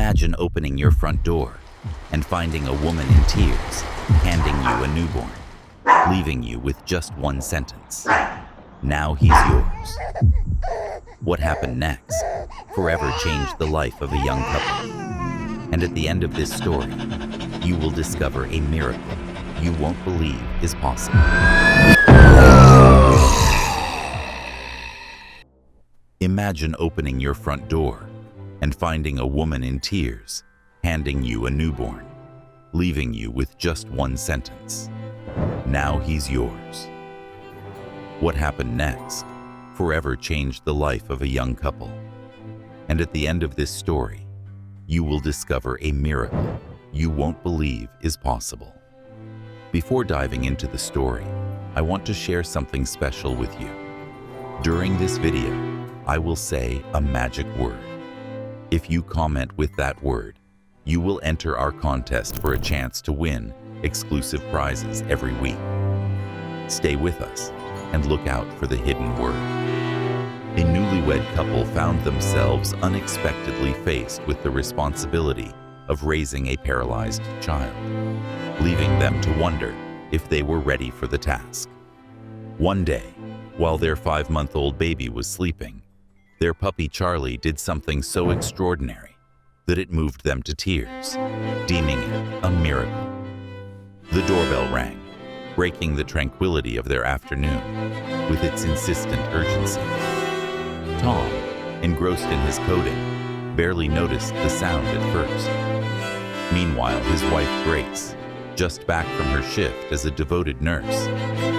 Imagine opening your front door and finding a woman in tears, handing you a newborn, leaving you with just one sentence. Now he's yours. What happened next forever changed the life of a young couple. And at the end of this story, you will discover a miracle you won't believe is possible. Imagine opening your front door and finding a woman in tears, handing you a newborn, leaving you with just one sentence. Now he's yours. What happened next forever changed the life of a young couple. And at the end of this story, you will discover a miracle you won't believe is possible. Before diving into the story, I want to share something special with you. During this video, I will say a magic word. If you comment with that word, you will enter our contest for a chance to win exclusive prizes every week. Stay with us and look out for the hidden word. A newlywed couple found themselves unexpectedly faced with the responsibility of raising a paralyzed child, leaving them to wonder if they were ready for the task. One day, while their 5-month-old baby was sleeping, their puppy Charlie did something so extraordinary that it moved them to tears, deeming it a miracle. The doorbell rang, breaking the tranquility of their afternoon with its insistent urgency. Tom, engrossed in his coding, barely noticed the sound at first. Meanwhile, his wife Grace, just back from her shift as a devoted nurse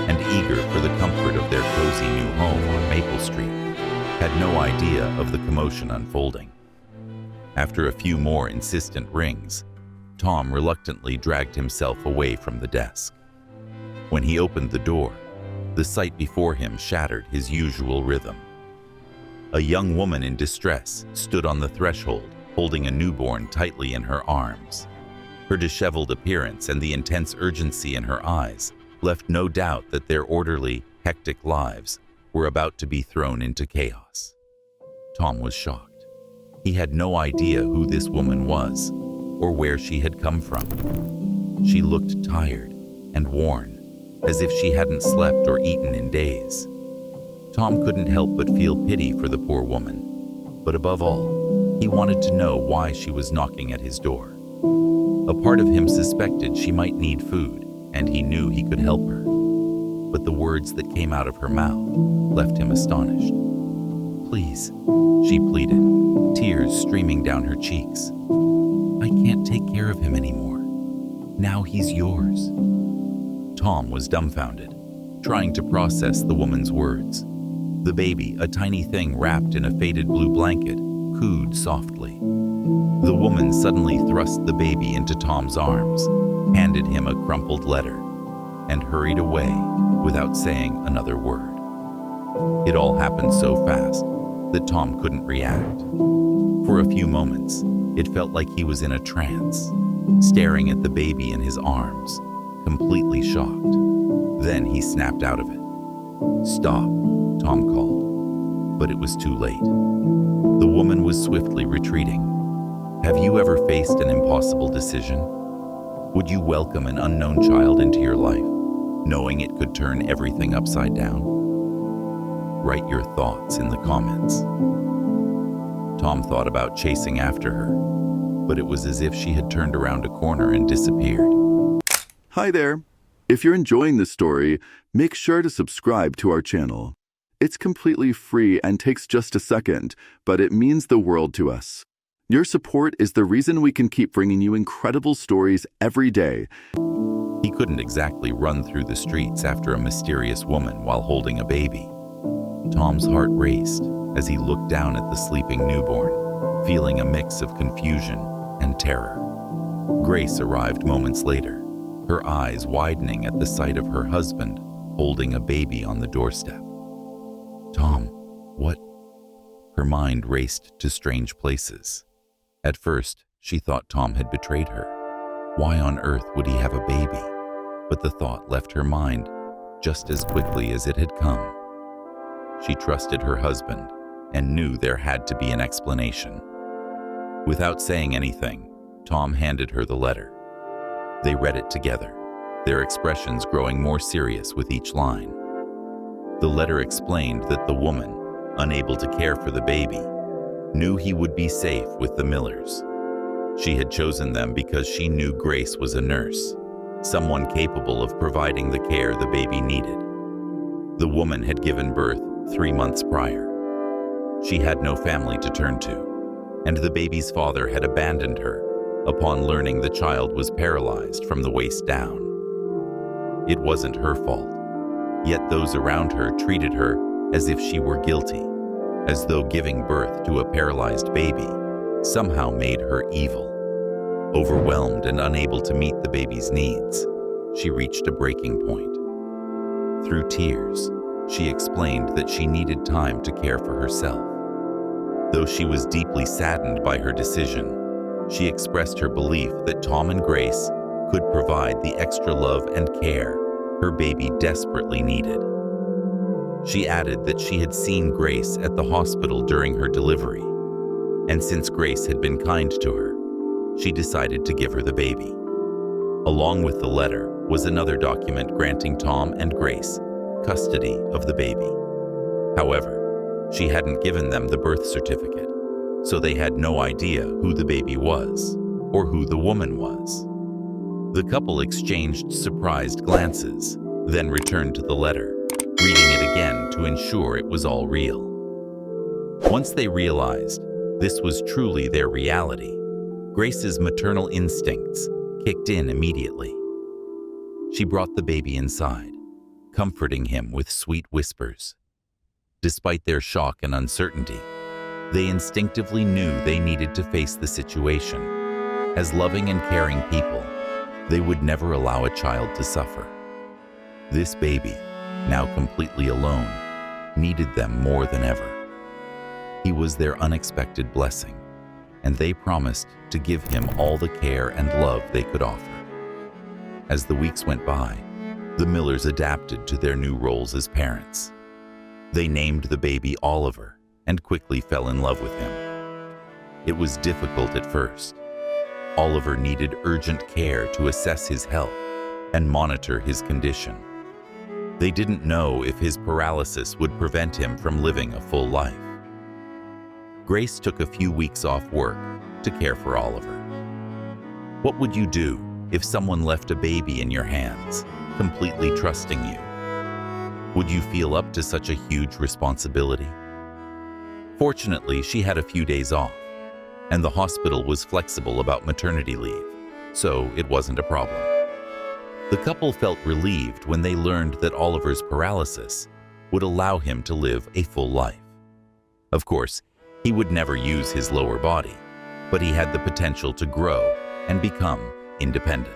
and eager for the comfort of their cozy new home on Maple Street, had no idea of the commotion unfolding. After a few more insistent rings, Tom reluctantly dragged himself away from the desk. When he opened the door, the sight before him shattered his usual rhythm. A young woman in distress stood on the threshold, holding a newborn tightly in her arms. Her disheveled appearance and the intense urgency in her eyes left no doubt that their orderly, hectic lives were about to be thrown into chaos. Tom was shocked. He had no idea who this woman was or where she had come from. She looked tired and worn, as if she hadn't slept or eaten in days. Tom couldn't help but feel pity for the poor woman, but above all, he wanted to know why she was knocking at his door. A part of him suspected she might need food, and he knew he could help her. But the words that came out of her mouth left him astonished. "Please," she pleaded, tears streaming down her cheeks. "I can't take care of him anymore. Now he's yours." Tom was dumbfounded, trying to process the woman's words. The baby, a tiny thing wrapped in a faded blue blanket, cooed softly. The woman suddenly thrust the baby into Tom's arms, handed him a crumpled letter, and hurried away without saying another word. It all happened so fast that Tom couldn't react. For a few moments, it felt like he was in a trance, staring at the baby in his arms, completely shocked. Then he snapped out of it. "Stop," Tom called, but it was too late. The woman was swiftly retreating. Have you ever faced an impossible decision? Would you welcome an unknown child into your life, knowing it could turn everything upside down? Write your thoughts in the comments. Tom thought about chasing after her, but it was as if she had turned around a corner and disappeared. Hi there. If you're enjoying this story, make sure to subscribe to our channel. It's completely free and takes just a second, but it means the world to us. Your support is the reason we can keep bringing you incredible stories every day. He couldn't exactly run through the streets after a mysterious woman while holding a baby. Tom's heart raced as he looked down at the sleeping newborn, feeling a mix of confusion and terror. Grace arrived moments later, her eyes widening at the sight of her husband holding a baby on the doorstep. "Tom, what?" Her mind raced to strange places. At first, she thought Tom had betrayed her. Why on earth would he have a baby? But the thought left her mind just as quickly as it had come. She trusted her husband and knew there had to be an explanation. Without saying anything, Tom handed her the letter. They read it together, their expressions growing more serious with each line. The letter explained that the woman, unable to care for the baby, knew he would be safe with the Millers. She had chosen them because she knew Grace was a nurse, someone capable of providing the care the baby needed. The woman had given birth 3 months prior. She had no family to turn to, and the baby's father had abandoned her upon learning the child was paralyzed from the waist down. It wasn't her fault, yet those around her treated her as if she were guilty, as though giving birth to a paralyzed baby somehow made her evil. Overwhelmed and unable to meet the baby's needs, she reached a breaking point. Through tears, she explained that she needed time to care for herself. Though she was deeply saddened by her decision, she expressed her belief that Tom and Grace could provide the extra love and care her baby desperately needed. She added that she had seen Grace at the hospital during her delivery, and since Grace had been kind to her, she decided to give her the baby. Along with the letter was another document granting Tom and Grace custody of the baby. However, she hadn't given them the birth certificate, so they had no idea who the baby was or who the woman was. The couple exchanged surprised glances, then returned to the letter, reading it again to ensure it was all real. Once they realized this was truly their reality, Grace's maternal instincts kicked in immediately. She brought the baby inside, comforting him with sweet whispers. Despite their shock and uncertainty, they instinctively knew they needed to face the situation. As loving and caring people, they would never allow a child to suffer. This baby, now completely alone, needed them more than ever. He was their unexpected blessing, and they promised to give him all the care and love they could offer. As the weeks went by, the Millers adapted to their new roles as parents. They named the baby Oliver and quickly fell in love with him. It was difficult at first. Oliver needed urgent care to assess his health and monitor his condition. They didn't know if his paralysis would prevent him from living a full life. Grace took a few weeks off work to care for Oliver. What would you do if someone left a baby in your hands, completely trusting you? Would you feel up to such a huge responsibility? Fortunately, she had a few days off, and the hospital was flexible about maternity leave, so it wasn't a problem. The couple felt relieved when they learned that Oliver's paralysis would allow him to live a full life. Of course, he would never use his lower body, but he had the potential to grow and become independent.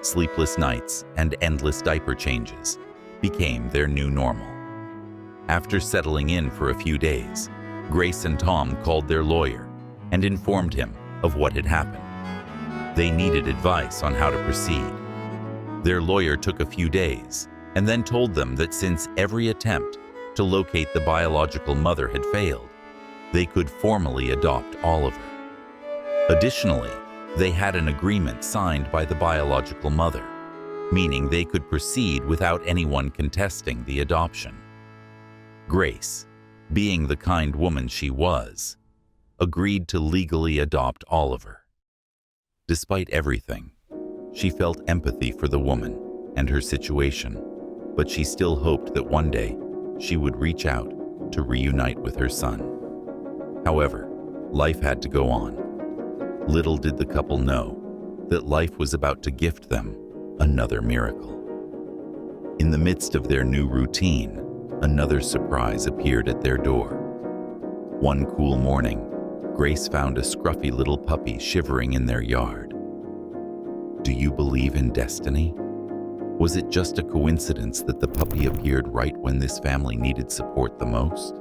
Sleepless nights and endless diaper changes became their new normal. After settling in for a few days, Grace and Tom called their lawyer and informed him of what had happened. They needed advice on how to proceed. Their lawyer took a few days and then told them that since every attempt to locate the biological mother had failed, they could formally adopt Oliver. Additionally, they had an agreement signed by the biological mother, meaning they could proceed without anyone contesting the adoption. Grace, being the kind woman she was, agreed to legally adopt Oliver. Despite everything, she felt empathy for the woman and her situation, but she still hoped that one day she would reach out to reunite with her son. However, life had to go on. Little did the couple know that life was about to gift them another miracle. In the midst of their new routine, another surprise appeared at their door. One cool morning, Grace found a scruffy little puppy shivering in their yard. Do you believe in destiny? Was it just a coincidence that the puppy appeared right when this family needed support the most?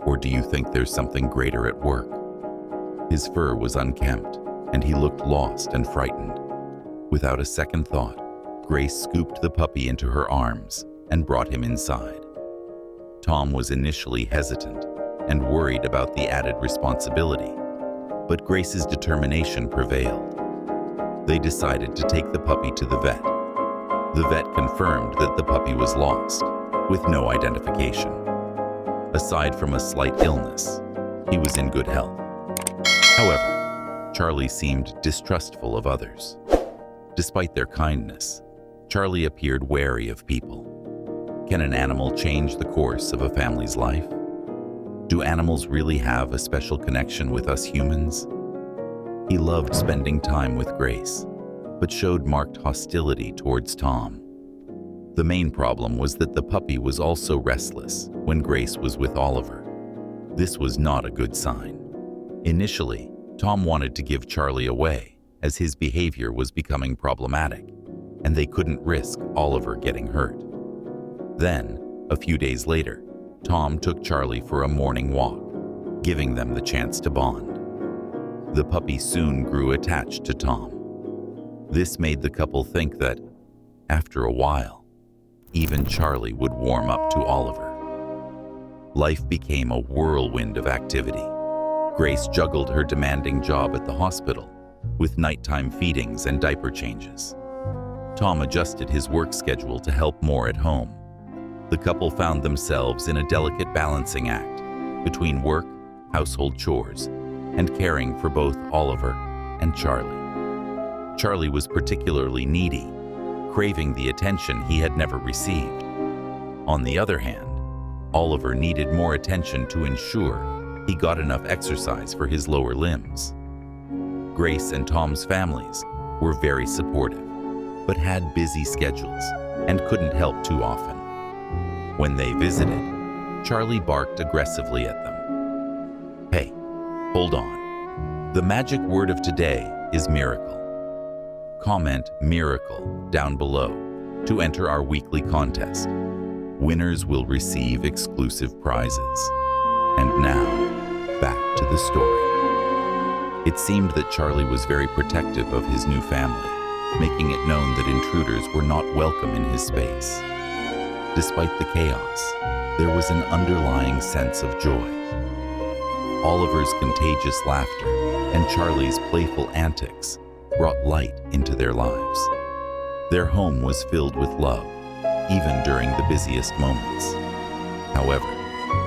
Or do you think there's something greater at work? His fur was unkempt, and he looked lost and frightened. Without a second thought, Grace scooped the puppy into her arms and brought him inside. Tom was initially hesitant and worried about the added responsibility, But Grace's determination prevailed. They decided to take the puppy to the vet. The vet confirmed that the puppy was lost, with no identification. Aside from a slight illness, he was in good health. However, Charlie seemed distrustful of others. Despite their kindness, Charlie appeared wary of people. Can an animal change the course of a family's life? Do animals really have a special connection with us humans? He loved spending time with Grace, but showed marked hostility towards Tom. The main problem was that the puppy was also restless when Grace was with Oliver. This was not a good sign. Initially, Tom wanted to give Charlie away, as his behavior was becoming problematic, and they couldn't risk Oliver getting hurt. Then, a few days later, Tom took Charlie for a morning walk, giving them the chance to bond. The puppy soon grew attached to Tom. This made the couple think that, after a while, even Charlie would warm up to Oliver. Life became a whirlwind of activity. Grace juggled her demanding job at the hospital, with nighttime feedings and diaper changes. Tom adjusted his work schedule to help more at home. The couple found themselves in a delicate balancing act between work, household chores, and caring for both Oliver and Charlie. Charlie was particularly needy, craving the attention he had never received. On the other hand, Oliver needed more attention to ensure he got enough exercise for his lower limbs. Grace and Tom's families were very supportive, but had busy schedules and couldn't help too often. When they visited, Charlie barked aggressively at them. Hey, hold on. The magic word of today is miracle. Comment miracle down below to enter our weekly contest. Winners will receive exclusive prizes. And now, back to the story. It seemed that Charlie was very protective of his new family, making it known that intruders were not welcome in his space. Despite the chaos, there was an underlying sense of joy. Oliver's contagious laughter and Charlie's playful antics brought light into their lives. Their home was filled with love, even during the busiest moments. However,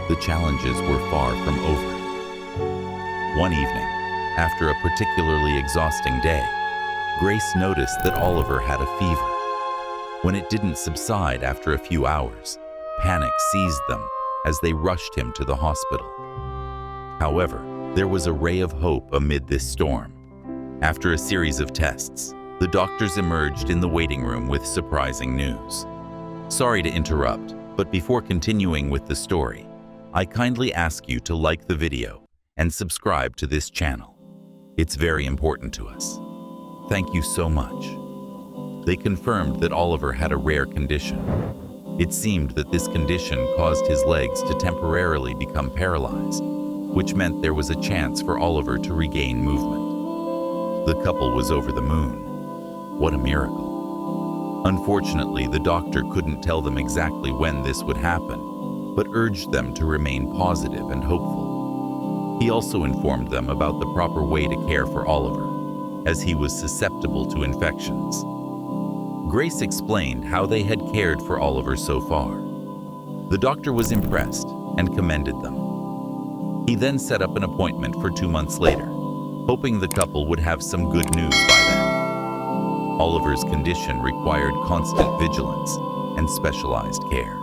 the challenges were far from over. One evening, after a particularly exhausting day, Grace noticed that Oliver had a fever. When it didn't subside after a few hours, panic seized them as they rushed him to the hospital. However, there was a ray of hope amid this storm. After a series of tests, the doctors emerged in the waiting room with surprising news. Sorry to interrupt, but before continuing with the story, I kindly ask you to like the video and subscribe to this channel. It's very important to us. Thank you so much. They confirmed that Oliver had a rare condition. It seemed that this condition caused his legs to temporarily become paralyzed, which meant there was a chance for Oliver to regain movement. The couple was over the moon. What a miracle. Unfortunately, the doctor couldn't tell them exactly when this would happen, but urged them to remain positive and hopeful. He also informed them about the proper way to care for Oliver, as he was susceptible to infections. Grace explained how they had cared for Oliver so far. The doctor was impressed and commended them. He then set up an appointment for 2 months later, hoping the couple would have some good news by then. Oliver's condition required constant vigilance and specialized care.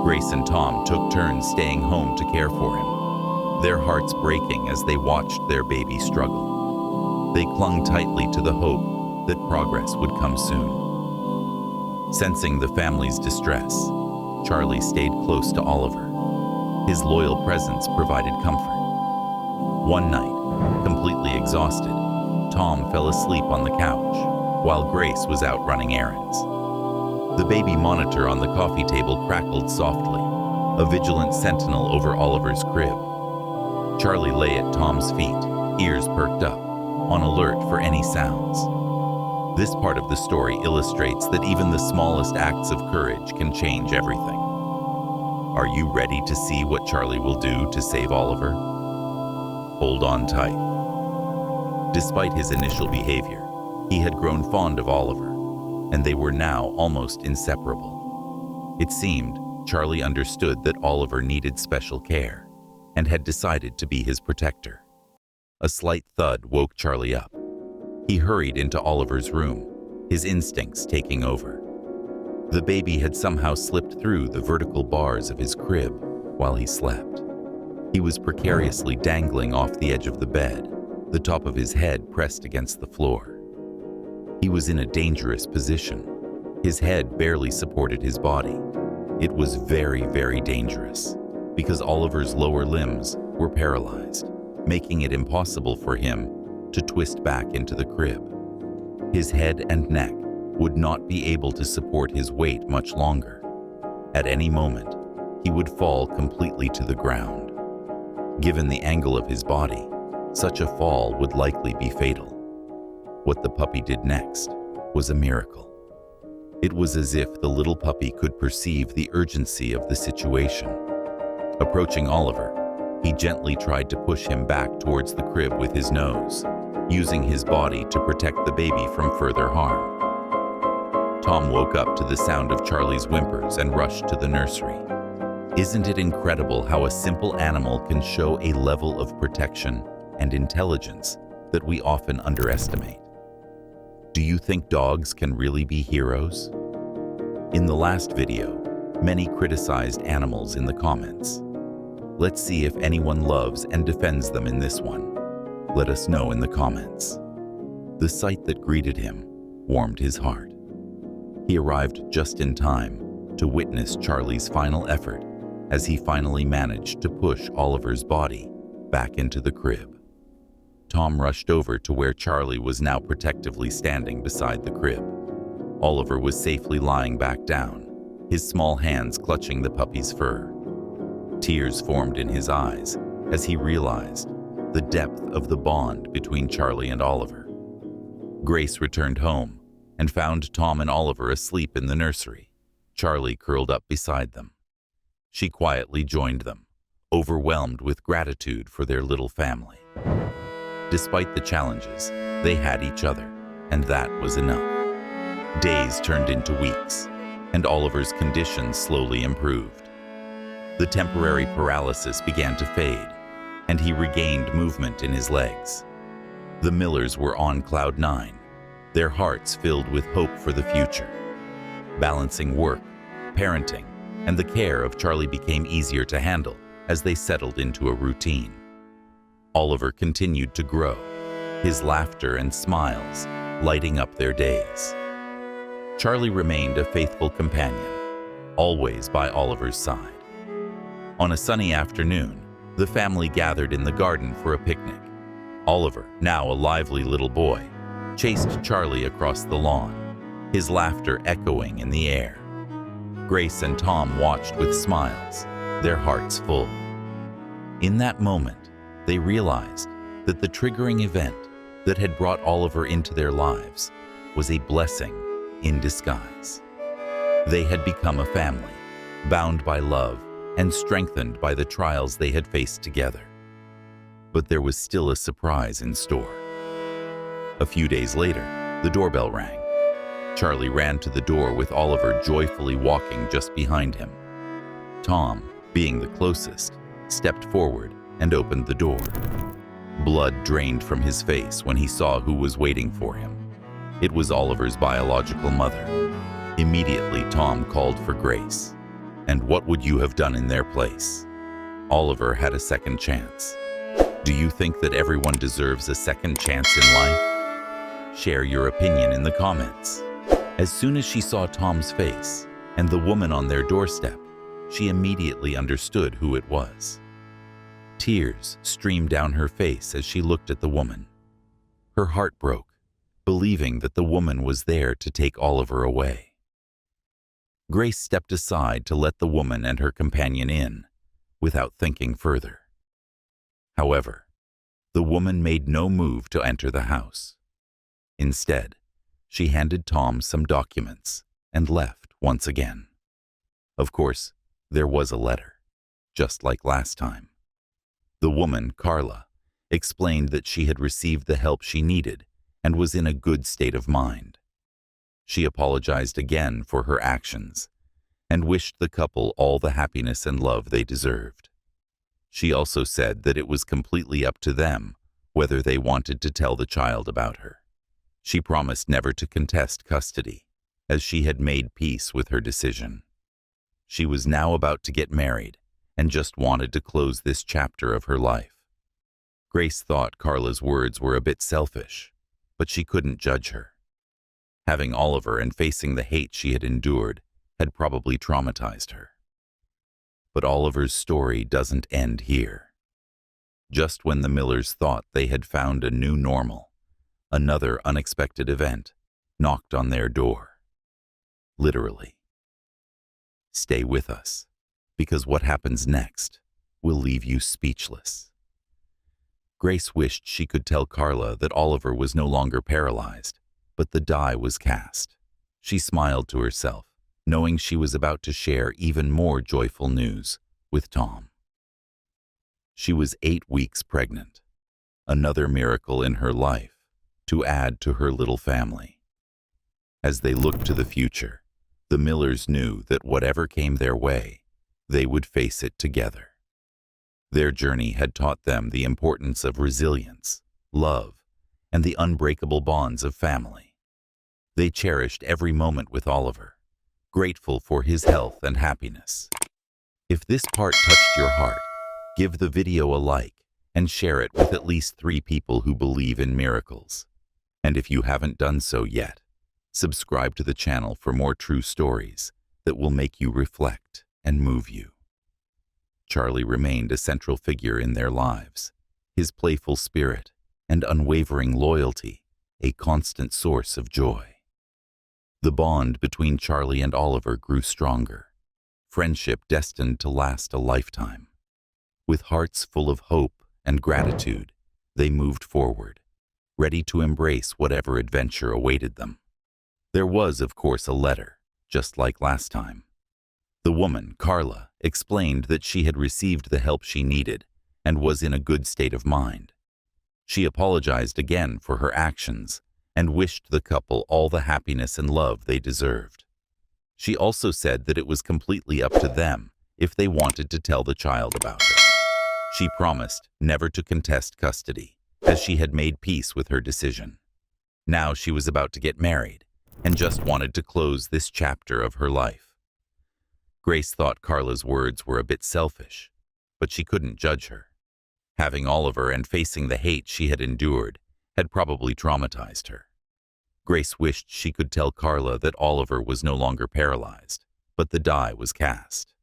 Grace and Tom took turns staying home to care for him, their hearts breaking as they watched their baby struggle. They clung tightly to the hope that progress would come soon. Sensing the family's distress, Charlie stayed close to Oliver. His loyal presence provided comfort. One night, completely exhausted, Tom fell asleep on the couch, while Grace was out running errands. The baby monitor on the coffee table crackled softly, a vigilant sentinel over Oliver's crib. Charlie lay at Tom's feet, ears perked up, on alert for any sounds. This part of the story illustrates that even the smallest acts of courage can change everything. Are you ready to see what Charlie will do to save Oliver? Hold on tight. Despite his initial behavior, he had grown fond of Oliver, and they were now almost inseparable. It seemed Charlie understood that Oliver needed special care and had decided to be his protector. A slight thud woke Charlie up. He hurried into Oliver's room, his instincts taking over. The baby had somehow slipped through the vertical bars of his crib while he slept. He was precariously dangling off the edge of the bed, the top of his head pressed against the floor. He was in a dangerous position. His head barely supported his body. It was very, very dangerous because Oliver's lower limbs were paralyzed, making it impossible for him to twist back into the crib. His head and neck would not be able to support his weight much longer. At any moment, he would fall completely to the ground. Given the angle of his body, such a fall would likely be fatal. What the puppy did next was a miracle. It was as if the little puppy could perceive the urgency of the situation. Approaching Oliver, he gently tried to push him back towards the crib with his nose, using his body to protect the baby from further harm. Tom woke up to the sound of Charlie's whimpers and rushed to the nursery. Isn't it incredible how a simple animal can show a level of protection and intelligence that we often underestimate? Do you think dogs can really be heroes? In the last video, many criticized animals in the comments. Let's see if anyone loves and defends them in this one. Let us know in the comments. The sight that greeted him warmed his heart. He arrived just in time to witness Charlie's final effort as he finally managed to push Oliver's body back into the crib. Tom rushed over to where Charlie was now protectively standing beside the crib. Oliver was safely lying back down, his small hands clutching the puppy's fur. Tears formed in his eyes as he realized the depth of the bond between Charlie and Oliver. Grace returned home and found Tom and Oliver asleep in the nursery, Charlie curled up beside them. She quietly joined them, overwhelmed with gratitude for their little family. Despite the challenges, they had each other, and that was enough. Days turned into weeks, and Oliver's condition slowly improved. The temporary paralysis began to fade, and he regained movement in his legs. The Millers were on cloud nine, their hearts filled with hope for the future. Balancing work, parenting, and the care of Charlie became easier to handle as they settled into a routine. Oliver continued to grow, his laughter and smiles lighting up their days. Charlie remained a faithful companion, always by Oliver's side. On a sunny afternoon, the family gathered in the garden for a picnic. Oliver, now a lively little boy, chased Charlie across the lawn, his laughter echoing in the air. Grace and Tom watched with smiles, their hearts full. In that moment, they realized that the triggering event that had brought Oliver into their lives was a blessing in disguise. They had become a family, bound by love and strengthened by the trials they had faced together. But there was still a surprise in store. A few days later, the doorbell rang. Charlie ran to the door with Oliver joyfully walking just behind him. Tom, being the closest, stepped forward and opened the door. Blood drained from his face when he saw who was waiting for him. It was Oliver's biological mother. Immediately, Tom called for Grace. And what would you have done in their place? Oliver had a second chance. Do you think that everyone deserves a second chance in life? Share your opinion in the comments. As soon as she saw Tom's face and the woman on their doorstep, she immediately understood who it was. Tears streamed down her face as she looked at the woman. Her heart broke, believing that the woman was there to take Oliver away. Grace stepped aside to let the woman and her companion in, without thinking further. However, the woman made no move to enter the house. Instead, she handed Tom some documents and left once again. Of course, there was a letter, just like last time. The woman, Carla, explained that she had received the help she needed and was in a good state of mind. She apologized again for her actions and wished the couple all the happiness and love they deserved. She also said that it was completely up to them whether they wanted to tell the child about her. She promised never to contest custody, as she had made peace with her decision. She was now about to get married and just wanted to close this chapter of her life. Grace thought Carla's words were a bit selfish, but she couldn't judge her. Having Oliver and facing the hate she had endured had probably traumatized her. But Oliver's story doesn't end here. Just when the Millers thought they had found a new normal, another unexpected event knocked on their door. Literally. Stay with us, because what happens next will leave you speechless. Grace wished she could tell Carla that Oliver was no longer paralyzed, but the die was cast. She smiled to herself, knowing she was about to share even more joyful news with Tom. She was 8 weeks pregnant, another miracle in her life to add to her little family. As they looked to the future, the Millers knew that whatever came their way, they would face it together. Their journey had taught them the importance of resilience, love, and the unbreakable bonds of family. They cherished every moment with Oliver, grateful for his health and happiness. If this part touched your heart, give the video a like and share it with at least 3 people who believe in miracles. And if you haven't done so yet, subscribe to the channel for more true stories that will make you reflect and move you. Charlie remained a central figure in their lives, his playful spirit and unwavering loyalty a constant source of joy. The bond between Charlie and Oliver grew stronger, friendship destined to last a lifetime. With hearts full of hope and gratitude, they moved forward, ready to embrace whatever adventure awaited them. There was, of course, a letter, just like last time. The woman, Carla, explained that she had received the help she needed and was in a good state of mind. She apologized again for her actions and wished the couple all the happiness and love they deserved. She also said that it was completely up to them if they wanted to tell the child about her. She promised never to contest custody, as she had made peace with her decision. Now she was about to get married and just wanted to close this chapter of her life. Grace thought Carla's words were a bit selfish, but she couldn't judge her. Having Oliver and facing the hate she had endured had probably traumatized her. Grace wished she could tell Carla that Oliver was no longer paralyzed, but the die was cast.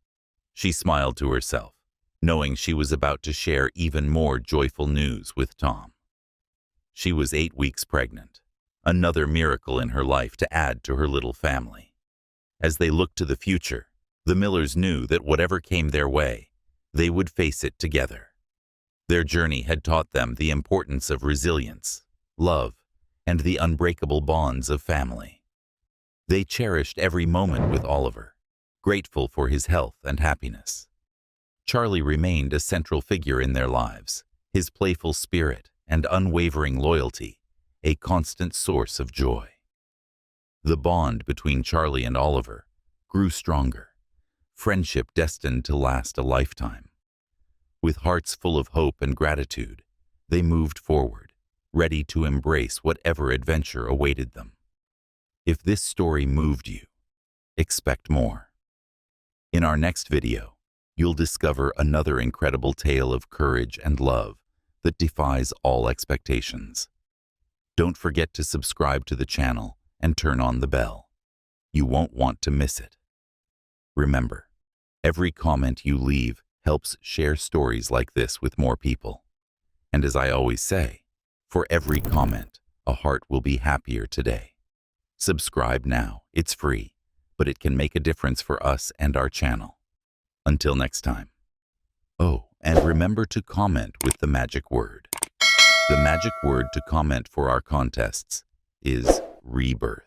She smiled to herself, knowing she was about to share even more joyful news with Tom. She was 8 weeks pregnant, another miracle in her life to add to her little family. As they looked to the future, the Millers knew that whatever came their way, they would face it together. Their journey had taught them the importance of resilience, love, and the unbreakable bonds of family. They cherished every moment with Oliver, grateful for his health and happiness. Charlie remained a central figure in their lives, his playful spirit and unwavering loyalty a constant source of joy. The bond between Charlie and Oliver grew stronger, friendship destined to last a lifetime. With hearts full of hope and gratitude, they moved forward, ready to embrace whatever adventure awaited them. If this story moved you, expect more. In our next video, you'll discover another incredible tale of courage and love that defies all expectations. Don't forget to subscribe to the channel and turn on the bell. You won't want to miss it. Remember, every comment you leave helps share stories like this with more people. And as I always say, for every comment, a heart will be happier today. Subscribe now. It's free, but it can make a difference for us and our channel. Until next time. Oh, and remember to comment with the magic word. The magic word to comment for our contests is rebirth.